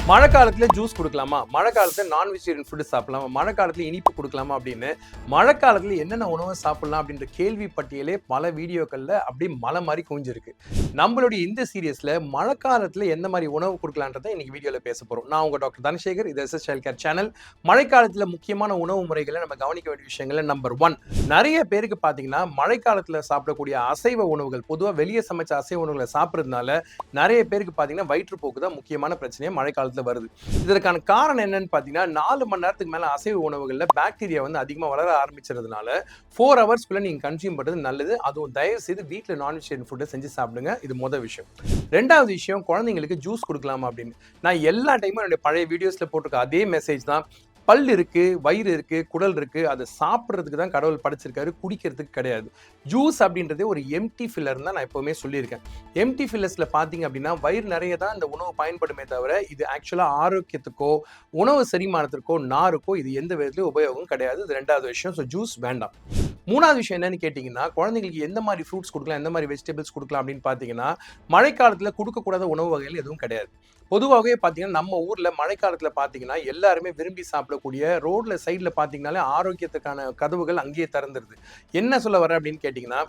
மழை காலத்துல ஜூஸ் குடுக்கலாமா? மழை காலத்துல நான் வெஜிடேரியன் ஃபுட் சாப்பிடலாமா? மழை காலத்துல இனிப்பு குடுக்கலாமா? அப்படின்னு மழை காலத்துல என்னென்ன உணவு சாப்பிடலாம் அப்படின்ற கேள்வி பட்டியலே பல வீடியோக்கள்ல அப்படியே மலை மாதிரி குவிஞ்சிருக்கு. நம்மளுடைய இந்த சீரியஸ்ல மழை காலத்துல எந்த மாதிரி உணவு குடுக்கலான்றதை இன்னைக்கு வீடியோல பேச போறோம். நான் உங்க டாக்டர் தனசேகர். இது எஸ்எஸ் சைல்ட் கேர் சேனல். மழை காலத்துல முக்கியமான உணவு முறைகளை நம்ம கவனிக்க வேண்டிய விஷயங்கள்ல நம்பர் 1, நிறைய பேருக்கு பாத்தீங்கன்னா மழை காலத்துல சாப்பிடக்கூடிய அசைவ உணவுகள், பொதுவா வெளியே சமைச்ச அசைவ உணவுகளை சாப்பிடுறதுனால நிறைய பேருக்கு பாத்தீங்கன்னா வயிற்றுப்போக்கு தான் முக்கியமான பிரச்சனையே மழை காலத்துல வருது. இதற்கான காரணம் என்னன்னு பாத்தீங்கன்னா 4 மணி நேரத்துக்கு மேல அசைவ உணவுகள்ல பாக்டீரியா வந்து அதிகமா வளர ஆரம்பிச்சதுனால 4 ஹவர்ஸ்க்குள்ள நீங்க கன்சியூம் பண்றது நல்லது. அதுவும் தயவு செய்து வீட்டுல நான் வெஜிடேரியன் ஃபுட்டை செஞ்சு சாப்பிடுங்க. இது முதல் விஷயம். ரெண்டாவது விஷயம், குழந்தைங்களுக்கு ஜூஸ் கொடுக்கலாமா அப்படின்னு. நான் எல்லா டைமும் என்னுடைய பழைய வீடியோஸ்ல போட்டிருக்க அதே மெசேஜ் தான். பல் இருக்கு, வயிறு இருக்கு, குடல் இருக்கு, அதை சாப்பிட்றதுக்கு தான் கடவுள் படைச்சிருக்காரு, குடிக்கிறதுக்கு கிடையாது. ஜூஸ் அப்படின்றதே ஒரு எம்டி ஃபில்லர் தான் நான் எப்பவுமே சொல்லியிருக்கேன். எம்டி ஃபில்லர்ஸ்ல பாத்தீங்க அப்படின்னா வயிறு நிறைய தான் இந்த உணவு பயன்படுமே தவிர இது ஆக்சுவலா ஆரோக்கியத்துக்கோ உணவு செரிமானத்திற்கோ நாருக்கோ இது எந்த விதத்திலும் உபயோகம் கிடையாது. இது ரெண்டாவது விஷயம். ஸோ ஜூஸ் வேண்டாம். மூணாவது விஷயம் என்னன்னு கேட்டிங்கன்னா, குழந்தைங்களுக்கு எந்த மாதிரி ஃப்ரூட்ஸ் கொடுக்கலாம், எந்த மாதிரி வெஜிடபிள்ஸ் கொடுக்கலாம் அப்படின்னு பார்த்தீங்கன்னா, மழைக்காலத்தில் கொடுக்கக்கூடாத உணவு வகைகள் எதுவும் கிடையாது. பொதுவாகவே பார்த்தீங்கன்னா நம்ம ஊரில் மழைக்காலத்தில் பார்த்தீங்கன்னா எல்லாருமே விரும்பி சாப்பிடக்கூடிய ரோட்ல சைடில் பார்த்தீங்கன்னாலே ஆரோக்கியத்துக்கான கதவுகள் அங்கேயே திறந்துருது. என்ன சொல்ல வர அப்படின்னு கேட்டிங்கன்னா,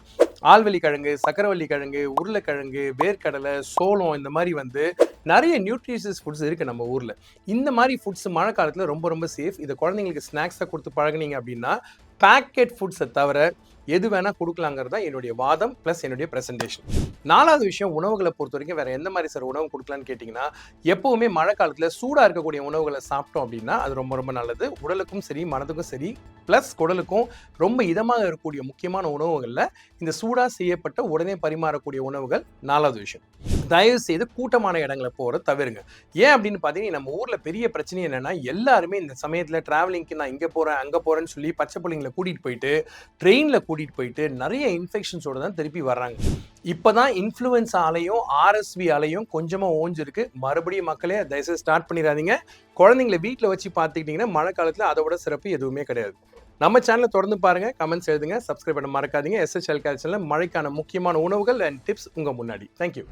ஆழ்வள்ளி கிழங்கு, சக்கரவள்ளி கிழங்கு, உருளைக்கிழங்கு, வேர்க்கடலை, சோளம், இந்த மாதிரி வந்து நிறைய நியூட்ரிஷியஸ் ஃபுட்ஸ் இருக்குது நம்ம ஊரில். இந்த மாதிரி ஃபுட்ஸ் மழை காலத்தில் ரொம்ப ரொம்ப சேஃப். இதை குழந்தைங்களுக்கு ஸ்நாக்ஸாக கொடுத்து பழகுனீங்க அப்படின்னா பேக்கெட் ஃபுட்ஸை தவிர எது வேணால் கொடுக்கலாங்கிறது தான் என்னுடைய வாதம் ப்ளஸ் என்னுடைய ப்ரெசன்டேஷன். நாலாவது விஷயம், உணவுகளை பொறுத்த வரைக்கும் வேறு எந்த மாதிரி சார் உணவு கொடுக்கலான்னு கேட்டிங்கன்னா, எப்போவுமே மழை காலத்தில் சூடாக இருக்கக்கூடிய உணவுகளை சாப்பிட்டோம் அப்படின்னா அது ரொம்ப ரொம்ப நல்லது. உடலுக்கும் சரி, மனதுக்கும் சரி, ப்ளஸ் குடலுக்கும் ரொம்ப இதமாக இருக்கக்கூடிய முக்கியமான உணவுகளில் இந்த சூடாக செய்யப்பட்ட உடனே பரிமாறக்கூடிய உணவுகள் நாலாவது விஷயம். தயவு செய்து கூட்டமான இடங்களை போகிற தவிருங்க. ஏன் அப்படின்னு பார்த்தீங்கன்னா நம்ம ஊரில் பெரிய பிரச்சனை என்னென்னா, எல்லாருமே இந்த சமயத்தில் ட்ராவலிங்க்கு நான் இங்கே போகிறேன் அங்கே போகிறேன்னு சொல்லி பச்சை பிள்ளைங்களை கூட்டிகிட்டு போயிட்டு ட்ரெயினில் கூட்டிகிட்டு போயிட்டு நிறைய இன்ஃபெக்ஷன்ஸோடு தான் திருப்பி வர்றாங்க. இப்போ தான் இன்ஃப்ளூயன்ஸா அலையும் ஆர்எஸ்வி அலையும் கொஞ்சமாக ஓஞ்சிருக்கு. மறுபடியும் மக்களே தயவுசெய்து ஸ்டார்ட் பண்ணிடாதீங்க. குழந்தைங்களை வீட்டில் வச்சு பார்த்துக்கிட்டிங்கன்னா மழை காலத்தில் அதை விட சிறப்பு எதுவுமே கிடையாது. நம்ம சேனலை தொடர்ந்து பாருங்கள், கமெண்ட்ஸ் எழுதுங்க, சப்ஸ்கிரைப் பண்ண மறக்காதீங்க. எஸ்எஸ் சைல்ட் கேர் சேனல் மழைக்கான முக்கியமான உணவுகள் அண்ட் டிப்ஸ் உங்கள் முன்னாடி. தேங்க்யூ.